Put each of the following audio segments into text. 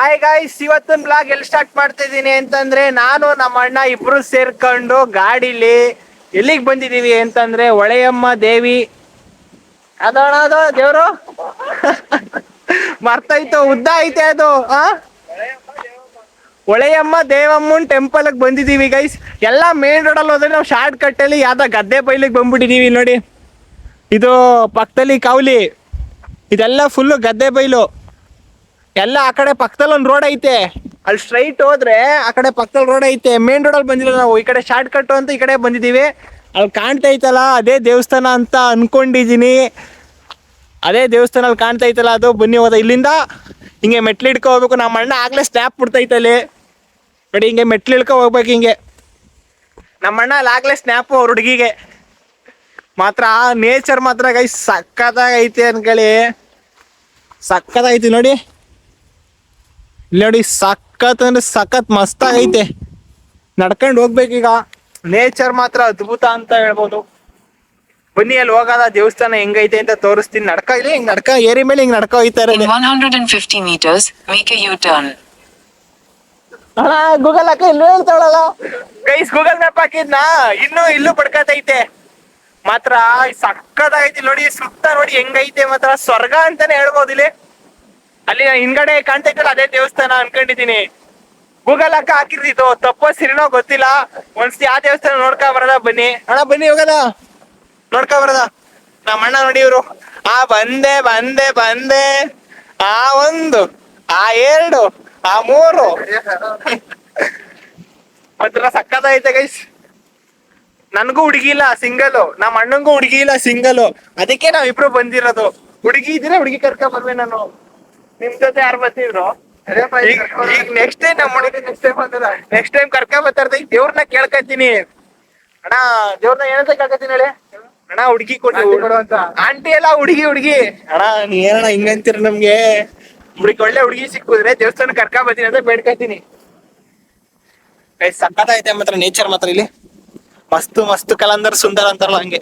Hi guys, ಇವತ್ತಿನ blog ಎಲ್ಲಿ start ಮಾಡ್ತಾ ಇದ್ದೀನಿ ಅಂತಂದ್ರೆ, ನಾನು ನಮ್ಮ ಅಣ್ಣ ಇಬ್ರು ಸೇರ್ಕೊಂಡು ಗಾಡಿಲಿ ಎಲ್ಲಿಗೆ ಬಂದಿದೀವಿ ಅಂತಂದ್ರೆ ಹೊಳೆಯಮ್ಮ ದೇವಿ ಅದೋಣ ಅದು ದೇವ್ರು ಮರ್ತೈತು, ಉದ್ದ ಐತೆ ಅದು. ಹೊಳೆಯಮ್ಮ ದೇವಮ್ಮನ್ ಟೆಂಪಲ್ ಬಂದಿದೀವಿ ಗೈಸ್. ಎಲ್ಲ ಮೇನ್ ರೋಡ್ ಅಲ್ಲಿ ಹೋದ್ರೆ ನಾವು ಶಾರ್ಟ್ ಕಟ್ ಅಲ್ಲಿ ಯಾವ್ದೋ ಗದ್ದೆ ಬೈಲಿಗೆ ಬಂದ್ಬಿಟ್ಟಿದೀವಿ ನೋಡಿ. ಇದು ಪಕ್ಕದಲ್ಲಿ ಕಾವಲಿ, ಇದೆಲ್ಲ ಫುಲ್ಲು ಗದ್ದೆ ಬೈಲು. ಎಲ್ಲ ಆ ಕಡೆ ಪಕ್ಕದಲ್ಲಿ ಒಂದು ರೋಡ್ ಐತೆ, ಅಲ್ಲಿ ಸ್ಟ್ರೈಟ್ ಹೋದ್ರೆ ಆ ಕಡೆ ಪಕ್ಕದಲ್ಲಿ ರೋಡ್ ಐತೆ. ಮೇನ್ ರೋಡ್ ಅಲ್ಲಿ ಬಂದಿಲ್ಲ ನಾವು, ಈ ಕಡೆ ಶಾರ್ಟ್ ಕಟ್ ಅಂತ ಈ ಕಡೆ ಬಂದಿದೀವಿ. ಅಲ್ಲಿ ಕಾಣ್ತಾ ಐತಲ್ಲ ಅದೇ ದೇವಸ್ಥಾನ ಅಂತ ಅನ್ಕೊಂಡಿದೀನಿ. ಅದೇ ದೇವಸ್ಥಾನ ಅಲ್ಲಿ ಕಾಣ್ತಾ ಐತಲ್ಲ ಅದು. ಬನ್ನಿ ಹೋದ ಇಲ್ಲಿಂದ ಹಿಂಗೆ ಮೆಟ್ಲು ಹಿಡ್ಕೊ ಹೋಗ್ಬೇಕು. ನಮ್ಮ ಅಣ್ಣ ಆಗ್ಲೇ ಸ್ನ್ಯಾಪ್ ಬಿಡ್ತೈತಲ್ಲಿ ನೋಡಿ, ಹಿಂಗೆ ಮೆಟ್ಲು ಹಿಡ್ಕೊ ಹೋಗ್ಬೇಕು ಹಿಂಗೆ. ನಮ್ಮ ಅಣ್ಣ ಅಲ್ಲಿ ಆಗ್ಲೇ ಸ್ನ್ಯಾಪು ಅವ್ರ ಹುಡುಗಿಗೆ. ಮಾತ್ರ ನೇಚರ್ ಮಾತ್ರ ಗೈಸ್ ಸಕ್ಕತ್ತಾಗೈತೆ ಅನ್ಕೊಳ್ಳಿ, ಸಕ್ಕತ್ತಾಗೈತಿ ನೋಡಿ. ಇಲ್ಲಿ ನೋಡಿ, ಸಖತ್ ಅಂದ್ರೆ ಸಖತ್ ಮಸ್ತಾಗೈತೆ. ನಡ್ಕೊಂಡು ಹೋಗ್ಬೇಕೀಗ. ನೇಚರ್ ಮಾತ್ರ ಅದ್ಭುತ ಅಂತ ಹೇಳ್ಬೋದು. ಬನ್ನಿ ಅಲ್ಲಿ ಹೋಗೋದ ದೇವಸ್ಥಾನ ಹೆಂಗೈತೆ ಅಂತ ತೋರಿಸ್ತೀನಿ. ನಡ್ಕ ಇಲ್ಲಿ ಹಿಂಗ್ ನಡ್ಕ ಏರಿ ಮೇಲೆ ಹಿಂಗ್ ನಡ್ಕ ಹೋಯ್ತಾ ಇರೋದು. 150 meters, make a U-turn. ಅಣ್ಣ ಗೂಗಲ್ ಹಾಕ ಇಲ್ಲೂ ಹೇಳ್ತಾಳಲ್ಲ ಗೈಸ್, ಗೂಗಲ್ ಮ್ಯಾಪ್ ಹಾಕಿದ್ನಾ ಇಲ್ಲೂ ಪಡ್ಕತೈತೆ. ಮಾತ್ರ ಸಕ್ಕತ್ತಾಗೈತಿ ನೋಡಿ, ಸುತ್ತ ನೋಡಿ ಹೆಂಗೈತೆ, ಮಾತ್ರ ಸ್ವರ್ಗ ಅಂತಾನೆ ಹೇಳ್ಬೋದು. ಇಲ್ಲಿ ಅಲ್ಲಿ ಹಿಂದ್ಗಡೆ ಕಾಣ್ತೈತಲ್ಲ ಅದೇ ದೇವಸ್ಥಾನ ಅನ್ಕೊಂಡಿದೀನಿ. ಗೂಗಲ್ ಹಾಕಿರ್ತಿದ್ದು ತಪ್ಪೋ ಸಿರಿನೋ ಗೊತ್ತಿಲ್ಲ. ಒಂದ್ಸತಿ ಆ ದೇವಸ್ಥಾನ ನೋಡ್ಕೊ ಬರದ. ಬನ್ನಿ ಅಣ್ಣ ಬನ್ನಿ, ಹೋಗದ ನೋಡ್ಕೊ ಬರದ. ನಮ್ಮ ಅಣ್ಣ ನೋಡಿ ಇವ್ರು ಬಂದೆ ಬಂದೆ ಬಂದೆ, ಆ ಒಂದು, ಆ ಎರಡು, ಆ ಮೂರು ಮಾತ್ರ ಸಕ್ಕತ್ತೈತೆ ಗೈಸ್. ನನ್ಗೂ ಹುಡುಗಿ ಇಲ್ಲ, ಸಿಂಗಲ್. ನಮ್ಮ ಅಣ್ಣಂಗೂ ಹುಡುಗಿ ಇಲ್ಲ, ಸಿಂಗಲ್. ಅದಕ್ಕೆ ನಾವಿಬ್ರು ಬಂದಿರೋದು. ಹುಡುಗಿ ಇದ್ರೆ ಹುಡುಗಿ ಕರ್ಕ ಬರ್ವೆ ನಾನು. ನಿಮ್ ಜೊತೆ ಯಾರು ಬರ್ತಿದ್ರು? ಈಗ ನೆಕ್ಸ್ಟ್ ಟೈಮ್ ನಮ್ಮ ನೆಕ್ಸ್ಟ್ ಟೈಮ್ ಕರ್ಕ ಬರ್ತಾರ. ದೇವ್ರನ್ನ ಕೇಳ್ಕತೀನಿ ಅಣ್ಣ, ದೇವ್ರನ್ನ ಏನಂತ ಕೇಳ್ಕತೀನಿ ಹೇಳಿ ಅಣ್ಣ. ಹುಡುಗಿ ಕೊಡು ಅಂತ. ಆಂಟಿ ಎಲ್ಲ ಹುಡುಗಿ ಅಣ್ಣ, ನೀ ಏನಣ್ಣ ಹಿಂಗಂತೀರ? ನಮ್ಗೆ ಒಳ್ಳೆ ಹುಡುಗಿ ಸಿಕ್ಕಿದ್ರೆ ದೇವಸ್ಥಾನ ಕರ್ಕ ಬರ್ತೀನಿ ಅಂತ ಬೇಡ್ಕತೀನಿ. ಸಕ್ಕತ್ತೈತೆ ಮಾತ್ರ ನೇಚರ್ ಮಾತ್ರ ಇಲ್ಲಿ. ಮಸ್ತು ಮಸ್ತು ಕಲಂದರ್ ಸುಂದರ ಅಂತಾರಲ್ಲ ಹಂಗೆ.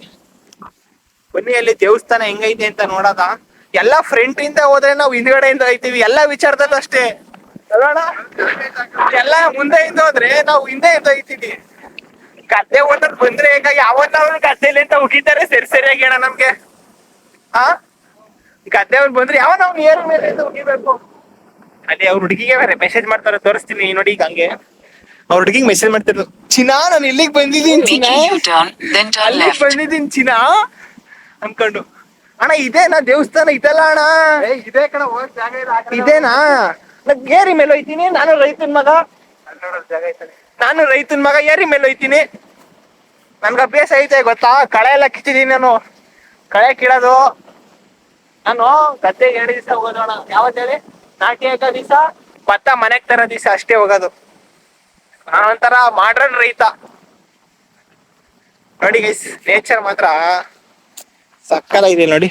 ಬನ್ನಿ ಅಲ್ಲಿ ದೇವಸ್ಥಾನ ಹೆಂಗೈತೆ ಅಂತ ನೋಡೋದ. ಎಲ್ಲ ಫ್ರಂಟ್ ಇಂದ ಹೋದ್ರೆ ನಾವು ಹಿಂದ್ಗಡೆಯಿಂದ ಹೋಯ್ತೀವಿ, ಎಲ್ಲ ವಿಚಾರದಲ್ಲೂ ಅಷ್ಟೇ ಅಲ್ಲೋಣ. ಎಲ್ಲ ಮುಂದೆಯಿಂದ ಹೋದ್ರೆ ನಾವು ಹಿಂದೆಯಿಂದ ಹೋಯ್ತೀವಿ. ಗದ್ದೆ ಓದೋದ್ ಬಂದ್ರೆ ಈಗ ಯಾವತ್ತಾದ್ರು ಗದ್ದೆಲಿ ಅಂತ ಉಗಿತಾರೆ ಸರಿಯಾಗಿ ಅಣ್ಣ ನಮ್ಗೆ. ಗದ್ದೆ ಅವ್ರು ಬಂದ್ರೆ ಯಾವ ನಾವು ನೀರ್ ಮೇಲೆ ಉಗಿಬೇಕು. ಅಲ್ಲಿ ಅವ್ರ ಹುಡುಗಿಗೆ ಬೇರೆ ಮೆಸೇಜ್ ಮಾಡ್ತಾರೆ, ತೋರಿಸ್ತೀನಿ ನೋಡಿ. ಈಗ ಹಂಗೆ ಅವ್ರ ಹುಡುಗಿಗೆ ಮೆಸೇಜ್ ಮಾಡ್ತಿದ್ರು, ಚಿನಾ ನಾನು ಇಲ್ಲಿಗೆ ಬಂದಿದ್ದೀನಿ ಚಿನಾ, ಅಲ್ಲಿಗೆ ಬಂದಿದ್ದೀನಿ ಚಿನಾ ಅನ್ಕೊಂಡು. ಅಣ್ಣ ಇದೇನಾ ದೇವಸ್ಥಾನ? ಇದಲ್ಲ ಅಣ್ಣ, ಇದೇ ಕಣ ಇದೇನಾ? ಏರಿ ಮೇಲೆ ಹೋಯ್ತೀನಿ ನಾನು, ರೈತನ ಮಗ. ನಾನು ರೈತನ ಮಗ, ಏರಿ ಮೇಲೆ ಹೋಯ್ತೀನಿ. ನನ್ಗೆ ಅಭ್ಯಾಸ ಐತೆ ಗೊತ್ತಾ, ಕಳೆ ಎಲ್ಲ ಕಿತ್ತಿದೀನಿ ನಾನು. ಕಳೆ ಕೀಳೋದು ನಾನು ಗದ್ದೆಗೆ 2 ದಿವಸ ಹೋಗೋಣ. ಯಾವತ್ತ ಹೇಳಿ? ನಾಟಿ ಹಾಕೋ ದಿವಸ, ಭತ್ತ ಮನೆಗ್ ತರೋ ದಿವಸ ಅಷ್ಟೇ ಹೋಗೋದು. ನಾನೊಂಥರ ಮಾಡ್ರನ್ ರೈತ ನೋಡಿ ಗೈಸ್. ನೇಚರ್ ಮಾತ್ರ ಸಕ್ಕತ್ತಾಗಿದೆ ನೋಡಿ.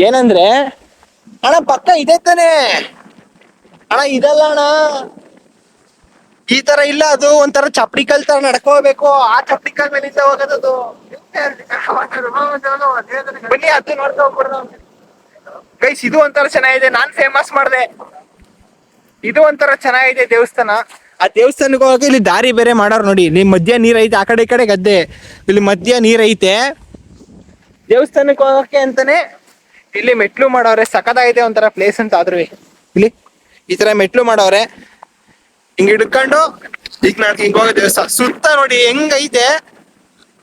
ಏನಂದ್ರೆ ಅಣ್ಣ ಪಕ್ಕ ಇದೆ ತಾನೆ ಅಣ್ಣ, ಇದಲ್ಲ ಅಣ್ಣ, ಈ ತರ ಇಲ್ಲ. ಅದು ಒಂಥರ ಚಪ್ಡಿಕಲ್ ತರ ನಡ್ಕೋಬೇಕು. ಆ ಚಪ್ಡಿಕಲ್ ಮೇಲಿಂದ ಹೋಗೋದದು. ಬನ್ನಿ ಅದು ನೋಡ್ತಾ ಹೋಗ್ಬಿಡ್ದು ಗೈಸ್. ಇದು ಒಂಥರ ಚೆನ್ನಾಗಿದೆ, ನಾನ್ ಫೇಮಸ್ ಮಾಡಿದೆ. ಇದು ಒಂಥರ ಚೆನ್ನಾಗಿದೆ ದೇವಸ್ಥಾನ. ಆ ದೇವಸ್ಥಾನಕ್ಕೆ ಹೋಗಕ್ಕೆ ಇಲ್ಲಿ ದಾರಿ ಬೇರೆ ಮಾಡೋರು ನೋಡಿ. ಇಲ್ಲಿ ಮಧ್ಯ ನೀರ್ ಐತೆ, ಆ ಕಡೆ ಈ ಕಡೆ ಗದ್ದೆ, ಇಲ್ಲಿ ಮಧ್ಯ ನೀರ್ ಐತೆ. ದೇವಸ್ಥಾನಕ್ಕೆ ಹೋಗಕ್ಕೆ ಅಂತಾನೆ ಇಲ್ಲಿ ಮೆಟ್ಲು ಮಾಡವ್ರೆ. ಸಖತ್ತಾಗೈತೆ ಒಂಥರ ಪ್ಲೇಸ್ ಅಂತ. ಆದ್ರೂ ಇಲ್ಲಿ ಈ ತರ ಮೆಟ್ಲು ಮಾಡವ್ರೆ. ಹಿಂಗ್ ಹಿಡ್ಕೊಂಡು ಈಗ ನಾನು ಹಿಂಗ್ ಹೋಗೋ ದೇವಸ್ಥಾನ ಸುತ್ತ ನೋಡಿ ಹೆಂಗೈತೆ.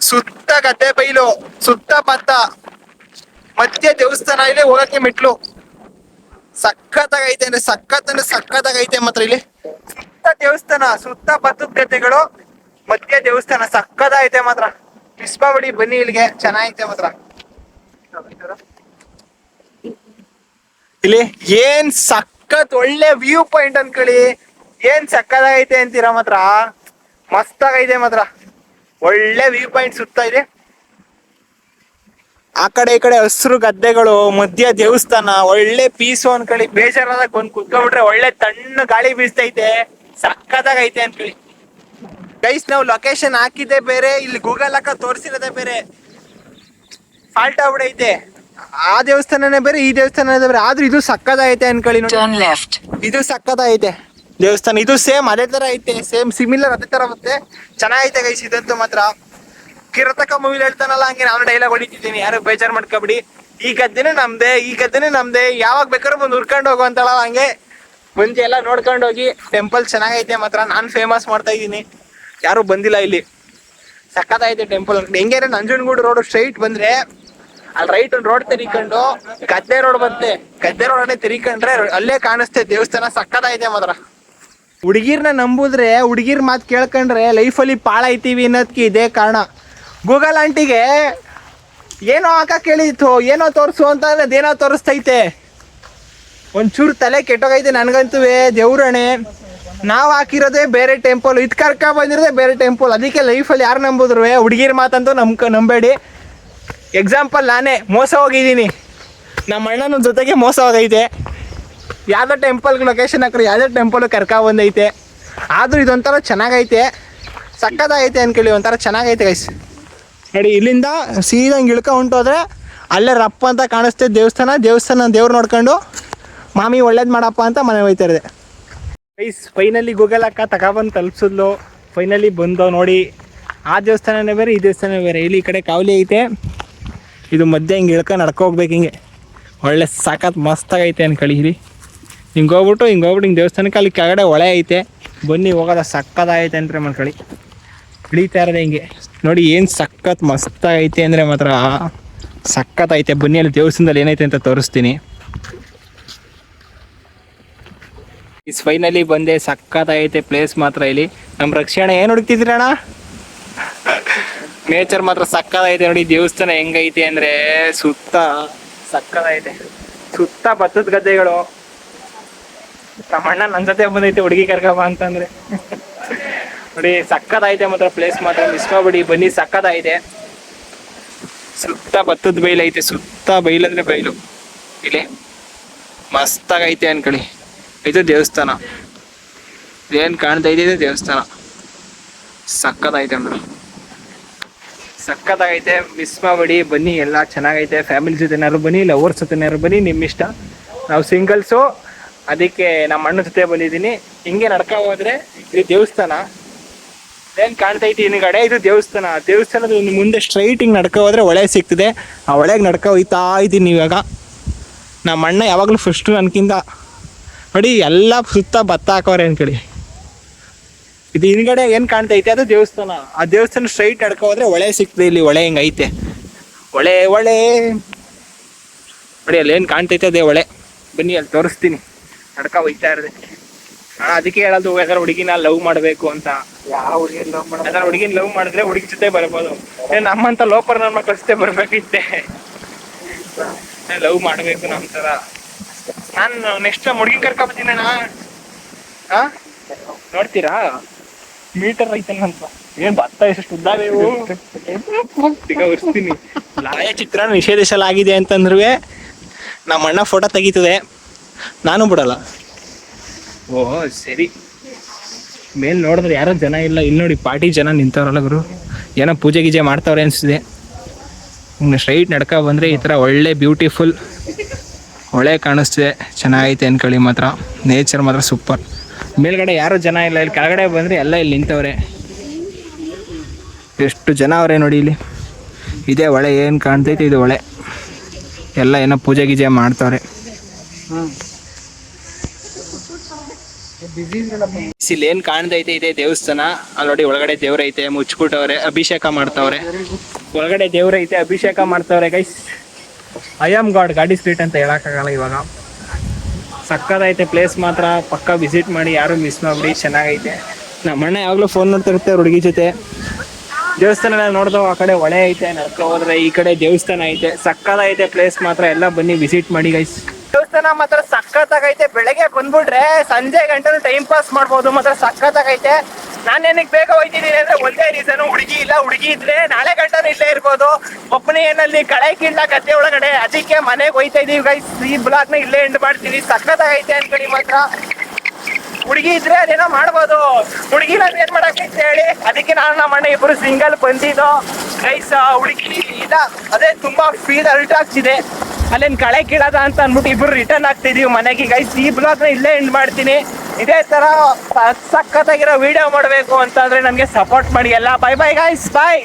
ಸುತ್ತ ಗದ್ದೆ ಬೈಲು, ಸುತ್ತ ಭತ್ತ, ಮಧ್ಯ ದೇವಸ್ಥಾನ. ಇಲ್ಲಿ ಹೋಗಕ್ಕೆ ಮೆಟ್ಲು ಸಖತ್ತಾಗೈತೆ ಅಂದ್ರೆ ಸಖತ್ತಾಗೈತೆ ಮಾತ್ರ. ಇಲ್ಲಿ ಸುತ್ತ ದೇವಸ್ಥಾನ, ಸುತ್ತ ಭತ್ತದ ಗದ್ದೆಗಳು, ಮಧ್ಯ ದೇವಸ್ಥಾನ. ಸಖತ್ತಾಗೈತೆ ಮಾತ್ರ. ಮಿಸ್ ಮಾಡ್ಬೇಡಿ, ಬನ್ನಿ ಇಲ್ಲಿಗೆ, ಚೆನ್ನಾಗೈತೆ ಮಾತ್ರ. ಇಲ್ಲಿ ಏನ್ ಸಖತ್ ಒಳ್ಳೆ ವ್ಯೂ ಪಾಯಿಂಟ್ ಅನ್ಕೊಳ್ಳಿ. ಏನ್ ಸಕ್ಕತ್ತಾಗೈತೆ ಅಂತೀರಾ? ಮಾತ್ರ ಮಸ್ತಾಗೈತೆ ಮಾತ್ರ. ಒಳ್ಳೆ ವ್ಯೂ ಪಾಯಿಂಟ್ ಸುತ್ತ ಇದೆ. ಆ ಕಡೆ ಈ ಕಡೆ ಹಸಿರು ಗದ್ದೆಗಳು, ಮಧ್ಯ ದೇವಸ್ಥಾನ. ಒಳ್ಳೆ ಪೀಸು ಅನ್ಕೊಳ್ಳಿ. ಬೇಜಾರಾದಾಗ ಬಂದ್ ಕುತ್ಕೊಂಡ್ಬಿಟ್ರೆ ಒಳ್ಳೆ ತಣ್ಣ ಗಾಳಿ ಬೀಸ್ತೈತೆ. ಸಕ್ಕತ್ತಾಗೈತೆ ಅನ್ಕೊಳ್ಳಿ ಗೈಸ್. ನಾವು ಲೊಕೇಶನ್ ಹಾಕಿದ್ದೆ ಬೇರೆ, ಇಲ್ಲಿ ಗೂಗಲ್ ಹಾಕ ತೋರಿಸಿರೋದೇ ಬೇರೆ. ಫಾಲ್ಟ್ ಆಗ್ಬಿಡೈತೆ. ಆ ದೇವಸ್ಥಾನನೇ ಬೇರೆ ಈ ದೇವಸ್ಥಾನನೇ ಬೇರೆ, ಆದ್ರೂ ಇದು ಸಕ್ಕದಾಗೈತೆ ಅನ್ಕೊಳ್ಳಿ ನೋಡಿ. Turn left. ಇದು ಸಕ್ಕದಾಗೈತೆ ದೇವಸ್ಥಾನ, ಇದು ಸೇಮ್ ಅದೇ ತರ ಐತೆ, ಸೇಮ್ ಸಿಮಿಲರ್ ಅದೇ ತರ ಮತ್ತೆ ಚೆನ್ನಾಗೈತೆ ಗೈಸ್. ಇದಂತೂ ಮಾತ್ರ ಕಿರತಕ ಮೂವಿಲಿ ಹೇಳ್ತಾನಲ್ಲ ಹಂಗೆ ನಾನು ಡೈಲಾಗ್ ಹೊಡಿತಿದ್ದೀನಿ, ಯಾರು ಬೇಜಾರು ಮಾಡ್ಕೊಬಿಡಿ. ಈ ಗದ್ದೆನೇ ನಮ್ದೆ, ಈ ಗದ್ದೆನೇ ನಮ್ದೆ, ಯಾವಾಗ ಬೇಕಾದ್ರೂ ಬಂದು ಹುರ್ಕೊಂಡು ಹೋಗು ಅಂತಲ್ಲ ಹಂಗೆ ಮುಂಚೆ ಎಲ್ಲ ನೋಡ್ಕೊಂಡು ಹೋಗಿ. ಟೆಂಪಲ್ ಚೆನ್ನಾಗೈತೆ ಮಾತ್ರ, ನಾನು ಫೇಮಸ್ ಮಾಡ್ತಾ ಇದ್ದೀನಿ, ಯಾರು ಬಂದಿಲ್ಲ ಇಲ್ಲಿ. ಸಕ್ಕತ್ತಾಗೈತೆ ಟೆಂಪಲ್. ಹೆಂಗೆ ನಂಜನಗೂಡು ರೋಡ್ ಸ್ಟ್ರೈಟ್ ಬಂದ್ರೆ ಅಲ್ಲಿ ರೈಟ್ ಒಂದು ರೋಡ್ ತಿರ್ಕೊಂಡು ಗದ್ದೆ ರೋಡ್ ಬರುತ್ತೆ, ಗದ್ದೆ ರೋಡನ್ನೇ ತಿರ್ಕೊಂಡ್ರೆ ಅಲ್ಲೇ ಕಾಣಿಸ್ತೇ ದೇವಸ್ಥಾನ. ಸಕ್ಕತ್ತಾಗೈತೆ ಮಾತ್ರ. ಹುಡುಗಿರ್ನ ನಂಬುದ್ರೆ, ಹುಡುಗಿರ್ ಮಾತು ಕೇಳ್ಕೊಂಡ್ರೆ ಲೈಫಲ್ಲಿ ಪಾಳಾಯ್ತೀವಿ ಅನ್ನೋದಕ್ಕೆ ಇದೇ ಕಾರಣ. ಗೂಗಲ್ ಆಂಟಿಗೆ ಏನೋ ಹಾಕಕ್ಕೆ ಹೇಳಿತ್ತು, ಏನೋ ತೋರಿಸು ಅಂತ ಅದೇನೋ ತೋರಿಸ್ತೈತೆ. ಒಂಚೂರು ತಲೆ ಕೆಟ್ಟೋಗೈತೆ ನನಗಂತೂ. ದೇವ್ರಣೆ ನಾವು ಹಾಕಿರೋದೇ ಬೇರೆ ಟೆಂಪಲ್, ಇದು ಕರ್ಕ ಬಂದಿರೋದೇ ಬೇರೆ ಟೆಂಪಲ್. ಅದಕ್ಕೆ ಲೈಫಲ್ಲಿ ಯಾರು ನಂಬುದ್ರು ಹುಡುಗಿರ್ ಮಾತಂತೂ ನಂಬೇಡಿ. ಎಕ್ಸಾಂಪಲ್ ನಾನೇ ಮೋಸ ಹೋಗಿದ್ದೀನಿ, ನಮ್ಮ ಅಣ್ಣನ ಜೊತೆಗೆ ಮೋಸ ಹೋಗೈತೆ. ಯಾವುದೋ ಟೆಂಪಲ್ಗೆ ಲೊಕೇಶನ್ ಹಾಕ್ರೆ ಯಾವುದೋ ಟೆಂಪಲ್ ಕರ್ಕ ಬಂದೈತೆ. ಆದರೂ ಇದೊಂಥರ ಚೆನ್ನಾಗೈತೆ, ಸಕ್ಕದಾಗೈತೆ ಅನ್ಕೊಳ್ಳಿ, ಒಂಥರ ಚೆನ್ನಾಗೈತೆ ಗೈಸ್. ನೋಡಿ ಇಲ್ಲಿಂದ ಸೀದಂಗೆ ಇಳ್ಕೊ ಹೊಂಟೋದ್ರೆ ಅಲ್ಲೇ ರಪ್ಪ ಅಂತ ಕಾಣಿಸ್ತೇ ದೇವಸ್ಥಾನ. ದೇವ್ರು ನೋಡ್ಕೊಂಡು ಮಾಮಿ ಒಳ್ಳೇದು ಮಾಡಪ್ಪ ಅಂತ ಮನೆ ಹೋಯ್ತಾ ಇರೋದೆ ಗೈಸ್. ಫೈನಲಿ ಗೂಗಲ್ ಅಕ್ಕ ತಗೊಬಂದು ತಲುಪಿಸಿದ್ಲು. ಫೈನಲಿ ಬಂದು ನೋಡಿ, ಆ ದೇವಸ್ಥಾನನೇ ಬೇರೆ ಈ ದೇವಸ್ಥಾನ ಬೇರೆ. ಇಲ್ಲಿ ಈ ಕಡೆ ಕಾವಲಿ ಐತೆ, ಇದು ಮಧ್ಯೆ ಹಿಂಗೆ ಇಳ್ಕೊಂಡು ನಡ್ಕೊ ಹೋಗ್ಬೇಕು. ಹಿಂಗೆ ಒಳ್ಳೆ ಸಾಕತ್ ಮಸ್ತಾಗೈತೆ ಅನ್ಕೊಳ್ಳಿ. ಇಲ್ಲಿ ಹಿಂಗೆ ಹೋಗ್ಬಿಟ್ಟು ಹಿಂಗೆ ದೇವಸ್ಥಾನಕ್ಕೆ ಅಲ್ಲಿ ಕೆಳಗಡೆ ಹೊಳೆ ಐತೆ, ಬನ್ನಿ ಹೋಗೋದ ಸಕ್ಕದಾಗೈತೆ ಅಂದ್ರೆ ಮಾಡ್ಕೊಳ್ಳಿ. ಇಳೀತಾ ಇರೋದೆ ಹಿಂಗೆ ನೋಡಿ, ಏನು ಸಕ್ಕತ್ ಮಸ್ತಾಗೈತೆ ಅಂದರೆ ಮಾತ್ರ ಸಕ್ಕತ್ತೈತೆ. ಬನ್ನಿ ಅಲ್ಲಿ ದೇವಸ್ಥಾನದಲ್ಲಿ ಏನೈತೆ ಅಂತ ತೋರಿಸ್ತೀನಿ. ಫೈನಲಿ ಬಂದೆ, ಸಕ್ಕತ್ತಾಗೈತೆ ಪ್ಲೇಸ್ ಮಾತ್ರ. ಇಲ್ಲಿ ನಮ್ಮ ರಕ್ಷಣೆ ಏನು ಹುಡುಕ್ತಿದ್ರಣ್ಣ? ನೇಚರ್ ಮಾತ್ರ ಸಕ್ಕತ್ತೈತೆ ನೋಡಿ. ದೇವಸ್ಥಾನ ಹೆಂಗೈತೆ ಅಂದರೆ ಸುತ್ತ ಸಕ್ಕತ್ತೈತೆ, ಸುತ್ತ ಭತ್ತದ ಗದ್ದೆಗಳು. ನಮ್ಮ ಅಣ್ಣ ನನ್ನ ಜೊತೆ ಬಂದೈತೆ ಹುಡುಗಿ ಕರ್ಕಬ ಅಂತಂದ್ರೆ ನೋಡಿ, ಸಕ್ಕತ್ತೈತೆ ಮಾತ್ರ ಪ್ಲೇಸ್ ಮಾತ್ರ. ಮಿಸ್ ಮಾಡ್ಬಿಡಿ, ಬನ್ನಿ, ಸಕ್ಕತ್ತೈತೆ. ಸುತ್ತ ಭತ್ತದ ಬೈಲು ಐತೆ, ಸುತ್ತ ಬೈಲಂದ್ರೆ ಬೈಲು. ಇಲ್ಲಿ ಮಸ್ತಾಗೈತೆ ಅನ್ಕೊಳ್ಳಿ. ಇದು ದೇವಸ್ಥಾನ, ಏನು ಕಾಣ್ತಾ ಇದೆ ದೇವಸ್ಥಾನ. ಸಕ್ಕತ್ತೈತೆ ಅಂದ್ರೆ ಸಕ್ಕತ್ತಾಗೈತೆ. ಮಿಸ್ ಮಾಡ್ಬೇಡಿ, ಬನ್ನಿ, ಎಲ್ಲ ಚೆನ್ನಾಗೈತೆ. ಫ್ಯಾಮಿಲಿ ಜೊತೆನಾರು ಬನ್ನಿ, ಲವರ್ಸ್ ಜೊತೆನಾರು ಬನ್ನಿ, ನಿಮ್ಮ ಇಷ್ಟ. ನಾವು ಸಿಂಗಲ್ಸು, ಅದಕ್ಕೆ ನಮ್ಮ ಅಣ್ಣ ಜೊತೆ ಬಂದಿದ್ದೀನಿ. ಹಿಂಗೆ ನಡ್ಕೊ ಹೋದ್ರೆ ಇದು ದೇವಸ್ಥಾನ. ಏನು ಕಾಣ್ತೈತಿ ಹಿಂದ್ಗಡೆ, ಇದು ದೇವಸ್ಥಾನ. ದೇವಸ್ಥಾನದ ಮುಂದೆ ಸ್ಟ್ರೈಟ್ ಹಿಂಗೆ ನಡ್ಕೊ ಹೋದ್ರೆ ಹೊಳೆ ಸಿಗ್ತದೆ. ಆ ಹೊಳೆಗೆ ನಡ್ಕೊ ಹೋಯ್ತಾ ಇದ್ದೀನಿ ಇವಾಗ. ನಮ್ಮ ಅಣ್ಣ ಯಾವಾಗಲೂ ಫಸ್ಟು ನನಗಿಂತ ನೋಡಿ, ಎಲ್ಲ ಸುತ್ತ ಭತ್ತ ಹಾಕೋರೆ ಅನ್ಕೊಳ್ಳಿ. ಇದು ಹಿಂದ್ಗಡೆ ಏನು ಕಾಣ್ತೈತೆ ಅದು ದೇವಸ್ಥಾನ. ಆ ದೇವಸ್ಥಾನ ಸ್ಟ್ರೈಟ್ ನಡ್ಕೊ ಹೋದ್ರೆ ಹೊಳೆ ಸಿಗ್ತದೆ. ಇಲ್ಲಿ ಹೊಳೆ ಹಿಂಗೈತೆ, ಹೊಳೆ ನೋಡಿ, ಅಲ್ಲಿ ಏನು ಕಾಣ್ತೈತೆ ಅದೇ ಹೊಳೆ. ಬನ್ನಿ ಅಲ್ಲಿ ತೋರಿಸ್ತೀನಿ. ನಡ್ಕೊ ಹೋಯ್ತಾ ಇರದೆ. ಅದಕ್ಕೆ ಹೇಳೋದು, ಯಾಕಂದ್ರೆ ಹುಡುಗಿನ ಲವ್ ಮಾಡಬೇಕು ಅಂತ. ಯಾವ ಹುಡುಗಿನ ಲವ್ ಮಾಡೋದು? ಯಾಕಂದ್ರೆ ಹುಡುಗಿನ ಲವ್ ಮಾಡಿದ್ರೆ ಹುಡುಗಿ ಜೊತೆ ಬರ್ಬೋದು. ನಮ್ಮಂತ ಲೋಪರ್ ನನ್ನ ಮಕ್ಕಳ ಜೊತೆ ಬರ್ಬೇಕಿತ್ತೆ. ಲವ್ ಮಾಡಬೇಕು ನಮ್ಮ ಥರ. ನಾನು ನೆಕ್ಸ್ಟ್ ಹುಡುಗಿ ಕರ್ಕೊಬತ್ತೀನಿ ಅಣ್ಣ. ನೋಡ್ತೀರಾ ಮೀಟರ್ ಐತಲ್ಲ ಅಂತ. ಏನ್ ಭತ್ತ ಎಷ್ಟು ಉದ್ದಾವೆ ಇವು. ಈಗ ಉರ್ಸ್ತೀನಿ. ಲಾಯ ಚಿತ್ರ ನಿಷೇಧಿಸಲಾಗಿದೆ ಅಂತಂದ್ರೂ ನಮ್ಮ ಅಣ್ಣ ಫೋಟೋ ತೆಗೀತದೆ, ನಾನು ಬಿಡಲ್ಲ. ಓಹ್ ಸರಿ. ಮೇಲ್ ನೋಡಿದ್ರೆ ಯಾರೋ ಜನ ಇಲ್ಲ. ಇಲ್ಲಿ ನೋಡಿ ಪಾರ್ಟಿ ಜನ ನಿಂತವ್ರಲ್ಲ ಗುರು, ಏನೋ ಪೂಜೆ ಗೀಜೆ ಮಾಡ್ತಾವ್ರೆ ಅನಿಸಿದೆ. ಸ್ಟ್ರೈಟ್ ನಡ್ಕೊ ಬಂದರೆ ಈ ಥರ ಒಳ್ಳೆ ಬ್ಯೂಟಿಫುಲ್ ಹೊಳೆ ಕಾಣಿಸ್ತಿದೆ. ಚೆನ್ನಾಗೈತೆ ಅನ್ಕೊಳ್ಳಿ ಮಾತ್ರ. ನೇಚರ್ ಮಾತ್ರ ಸೂಪರ್. ಮೇಲ್ಗಡೆ ಯಾರೂ ಜನ ಇಲ್ಲ. ಇಲ್ಲಿ ಕೆಳಗಡೆ ಬಂದರೆ ಎಲ್ಲ ಇಲ್ಲಿ ನಿಂತವ್ರೆ. ಎಷ್ಟು ಜನ ಅವರೇ ನೋಡಿ ಇಲ್ಲಿ. ಇದೇ ಹೊಳೆ, ಏನು ಕಾಣ್ತೈತೆ ಇದು ಹೊಳೆ. ಎಲ್ಲ ಏನೋ ಪೂಜೆ ಗೀಜೆ ಮಾಡ್ತಾವ್ರೆ. ಇಲ್ಲಿ ಏನು ಕಾಣ್ತೈತೆ ಇದೆ ದೇವಸ್ಥಾನ. ಅಲ್ಲಿ ನೋಡಿ ಒಳಗಡೆ ದೇವ್ರೈತೆ, ಮುಚ್ಚಿಬಿಟ್ಟವ್ರೆ, ಅಭಿಷೇಕ ಮಾಡ್ತಾವ್ರೆ. ಒಳಗಡೆ ದೇವ್ರೈತೆ, ಅಭಿಷೇಕ ಮಾಡ್ತಾವ್ರೆ ಗೈಸ್. ಐ ಆಮ್ ಗಾಡ್, ಗಾಡಿ ಸ್ಟ್ರೀಟ್ ಅಂತ ಹೇಳೋಕ್ಕಾಗಲ್ಲ ಇವಾಗ. ಸಕ್ಕತ್ತೈತೆ ಪ್ಲೇಸ್ ಮಾತ್ರ. ಪಕ್ಕ ವಿಸಿಟ್ ಮಾಡಿ, ಯಾರು ಮಿಸ್ ಮಾಡ್ಬಿಡಿ, ಚೆನ್ನಾಗೈತೆ. ನಮ್ಮ ಅಣ್ಣ ಯಾವಾಗಲೂ ಫೋನ್ ನೋಡ್ತಿರುತ್ತೆ ಹುಡುಗಿ ಜೊತೆ. ದೇವಸ್ಥಾನ ನೋಡ್ದವು, ಆ ಕಡೆ ಹೊಳೆ ಐತೆ, ನಡ್ಕೊ ಹೋದ್ರೆ ಈ ಕಡೆ ದೇವಸ್ಥಾನ ಐತೆ. ಸಕ್ಕತ್ತೈತೆ ಪ್ಲೇಸ್ ಮಾತ್ರ. ಎಲ್ಲ ಬನ್ನಿ ವಿಸಿಟ್ ಮಾಡಿ ಗೈಸ್. ದೇವಸ್ಥಾನ ಮಾತ್ರ ಸಕ್ಕತ್ತಾಗೈತೆ. ಬೆಳಗ್ಗೆ ಬಂದ್ಬಿಟ್ರೆ ಸಂಜೆ ಗಂಟೆ ಟೈಮ್ ಪಾಸ್ ಮಾಡ್ಬೋದು. ಮಾತ್ರ ಸಕ್ಕತ್ತಾಗೈತೆ. ನಾನು ಏನಕ್ಕೆ ಬೇಗ ಹೋಯ್ತಿದ್ದೀನಿ ಅಂದ್ರೆ ಒಂದೇ ರೀಸನ್, ಹುಡುಗಿ ಇಲ್ಲ. ಹುಡುಗಿ ಇದ್ರೆ ನಾಳೆ ಗಂಟೆ ಇಲ್ಲೇ ಇರ್ಬೋದು. ಒಬ್ಬನೇ ಏನಲ್ಲಿ ಕಳೆ ಕೀಳ್ದ ಗದ್ದೆ ಒಳಗಡೆ, ಅದಕ್ಕೆ ಮನೆಗೆ ಹೋಯ್ತಾ ಇದೀವಿ ಗೈಸ್. ಈ ಬ್ಲಾಗ್ನ ಇಲ್ಲೇ ಎಂಡ್ ಮಾಡ್ತೀವಿ. ಸಕ್ಕತ್ತಾಗೈತೆ ಅನ್ಕೊಳ್ಳಿ ಮಾತ್ರ. ಹುಡುಗಿ ಇದ್ರೆ ಅದೇನೋ ಮಾಡ್ಬೋದು, ಹುಡುಗಿ ನಾನು ಏನ್ ಮಾಡಕ್ಕೆ ಹೇಳಿ. ಅದಕ್ಕೆ ನಾನು ನಮ್ಮ ಅಣ್ಣ ಇಬ್ರು ಸಿಂಗಲ್ ಬಂದಿದ್ದು ಗೈಸ್. ಹುಡುಗಿ ಇಲ್ಲ, ಅದೇ ತುಂಬಾ ಫೀಲ್ ಅಲ್ಟ್ ಆಗ್ತಿದೆ. ಅಲ್ಲೇನು ಕಳೆ ಕೀಳದ ಅಂತ ಅಂದ್ಬಿಟ್ಟು ಇಬ್ರು ರಿಟರ್ನ್ ಆಗ್ತಿದೀವಿ ಮನೆಗೆ ಗೈಸ್. ಈ ಬ್ಲಾಗ್ನ ಇಲ್ಲೇ ಎಂಡ್ ಮಾಡ್ತೀನಿ. ಇದೇ ತರ ಸಖತ್ತಾಗಿರೋ ವಿಡಿಯೋ ಮಾಡಬೇಕು ಅಂತಂದ್ರೆ ನನಗೆ ಸಪೋರ್ಟ್ ಮಾಡಿ ಎಲ್ಲ. ಬೈ ಬೈ ಗೈಸ್, ಬಾಯ್.